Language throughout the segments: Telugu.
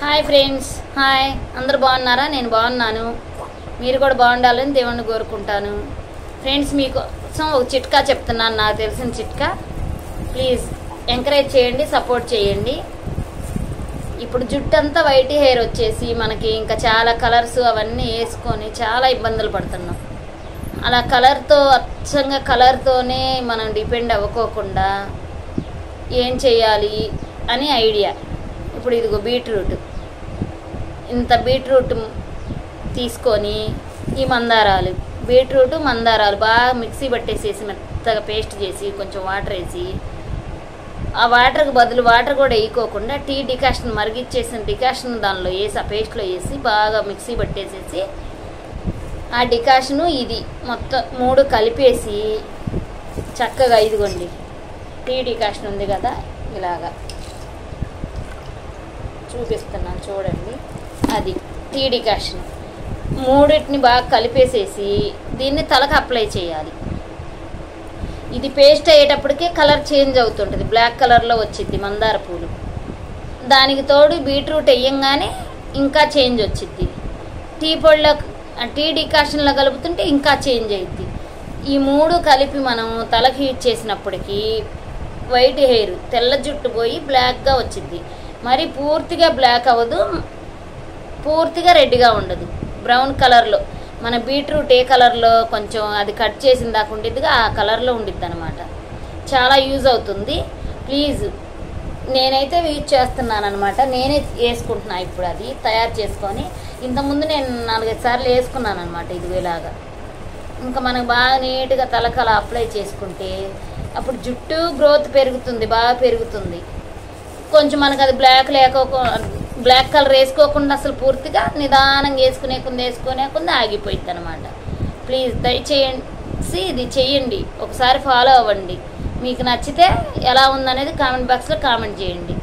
Hi friends, hi. అందరూ బాగున్నారా? నేను బాగున్నాను. మీరు కూడా బాగుండాలని దేవుణ్ణి కోరుకుంటాను. ఫ్రెండ్స్, మీకోసం ఒక చిట్కా చెప్తున్నాను, నాకు తెలిసిన చిట్కా. ప్లీజ్ ఎంకరేజ్ చేయండి, సపోర్ట్ చేయండి. ఇప్పుడు జుట్టు అంతా వైట్ హెయిర్ వచ్చేసి మనకి ఇంకా చాలా కలర్స్ అవన్నీ వేసుకొని చాలా ఇబ్బందులు పడుతున్నాం. అలా అచ్చంగా కలర్తోనే మనం డిపెండ్ అవ్వకోకుండా ఏం చేయాలి అని ఐడియా. ఇప్పుడు ఇదిగో ఇంత బీట్రూట్ తీసుకొని ఈ మందారాలు బాగా మిక్సీ పట్టేసేసి మెత్తగా పేస్ట్ చేసి కొంచెం వాటర్ వేసి, ఆ వాటర్కి బదులు వాటర్ కూడా వేయకోకుండా టీ డికాషన్ మరిగిచ్చేసిన డికాషన్ దానిలో వేసి ఆ పేస్ట్లో వేసి బాగా మిక్సీ పట్టేసేసి ఆ డికాషను ఇది మొత్తం 3 కలిపేసి చక్కగా ఇదిగోండి టీ డికాషన్ ఉంది కదా, ఇలాగా చూపిస్తున్నాను చూడండి. అది టీ డికాషన్ 3టిని బాగా కలిపేసేసి దీన్ని తలకు అప్లై చేయాలి. ఇది పేస్ట్ అయ్యేటప్పటికే కలర్ చేంజ్ అవుతుంటుంది, బ్లాక్ కలర్లో వచ్చింది మందార పూలు. దానికి తోడు బీట్రూట్ వేయంగానే ఇంకా చేంజ్ వచ్చింది. టీ డికాషన్లో కలుపుతుంటే ఇంకా చేంజ్ అయ్యిద్ది. ఈ 3 కలిపి మనం తలకి యూజ్ చేసినప్పటికీ వైట్ హెయిర్, తెల్ల జుట్టు పోయి బ్లాక్గా వచ్చింది. మరి పూర్తిగా బ్లాక్ అవ్వదు, పూర్తిగా రెడ్గా ఉండదు, బ్రౌన్ కలర్లో. మన బీట్రూట్ ఏ కలర్లో కొంచెం అది కట్ చేసిన దాకా ఉండిద్దిగా ఆ కలర్లో ఉండిద్ది అనమాట. చాలా యూజ్ అవుతుంది. ప్లీజ్, నేనైతే యూజ్ చేస్తున్నాను అనమాట. నేనే వేసుకుంటున్నా ఇప్పుడు అది తయారు చేసుకొని. ఇంతకుముందు నేను 4-5 సార్లు వేసుకున్నాను అనమాట. ఇలాగా ఇంకా మనకు బాగా నీట్గా తలకలా అప్లై చేసుకుంటే అప్పుడు జుట్టు గ్రోత్ పెరుగుతుంది, బాగా పెరుగుతుంది. కొంచెం మనకు అది బ్లాక్ కలర్ వేసుకోకుండా అసలు పూర్తిగా నిదానంగా వేసుకునే కొంది ఆగిపోయింది అనమాట. ప్లీజ్ దయచేసి ఇది చేయండి, ఒకసారి ఫాలో అవ్వండి. మీకు నచ్చితే ఎలా ఉందనేది కామెంట్ బాక్స్లో కామెంట్ చేయండి.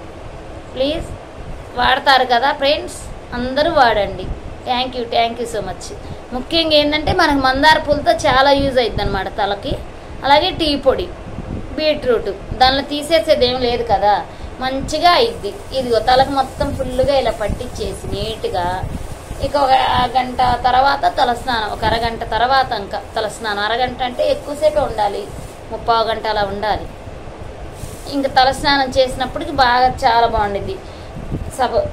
ప్లీజ్, వాడతారు కదా ఫ్రెండ్స్, అందరూ వాడండి. Thank you so much. ముఖ్యంగా ఏంటంటే మనకు మందార పూలతో చాలా యూజ్ అవుతుంది అనమాట తలకి. అలాగే టీ పొడి, బీట్రూట్ దానిలో తీసేసేది ఏం లేదు కదా, మంచిగా అయిద్ది. ఇదిగో తలకు మొత్తం ఫుల్గా ఇలా పట్టించేసి నీట్గా ఇక ఒక గంట తర్వాత తలస్నానం, ఒక అరగంట తర్వాత ఇంకా తలస్నానం. అరగంట అంటే ఎక్కువసేపే ఉండాలి, 30 గంట అలా ఉండాలి. ఇంకా తలస్నానం చేసినప్పటికి బాగా చాలా బాగుండిద్ది.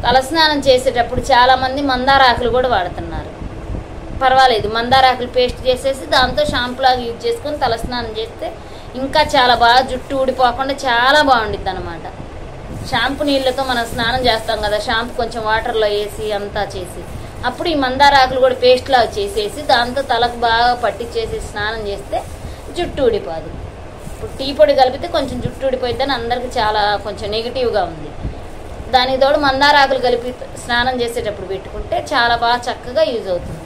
తలస్నానం చేసేటప్పుడు చాలామంది మందారాకులు కూడా వాడుతున్నారు. పర్వాలేదు, మందారాకులు పేస్ట్ చేసేసి దాంతో షాంపూలాగా యూజ్ చేసుకొని తలస్నానం చేస్తే ఇంకా చాలా బాగా జుట్టు ఊడిపోకుండా చాలా బాగుండిద్ది అనమాట. షాంపూ నీళ్ళతో మనం స్నానం చేస్తాం కదా, షాంపూ కొంచెం వాటర్లో వేసి అంతా చేసి అప్పుడు ఈ మందారాకులు కూడా పేస్ట్ లాగా చేసేసి దాంతో తలకు బాగా పట్టించేసి స్నానం చేస్తే జుట్టు ఊడిపోదు. ఇప్పుడు టీ పొడి కలిపితే కొంచెం జుట్టు ఊడిపోయిద్దని అందరికి చాలా కొంచెం నెగిటివ్గా ఉంది. దానికి తోడు మందారాకులు కలిపి స్నానం చేసేటప్పుడు పెట్టుకుంటే చాలా బాగా చక్కగా యూజ్ అవుతుంది.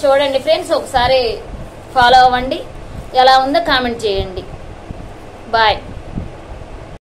చూడండి ఫ్రెండ్స్, ఒకసారి ఫాలో అవ్వండి. ఎలా ఉందో కామెంట్ చేయండి. బాయ్.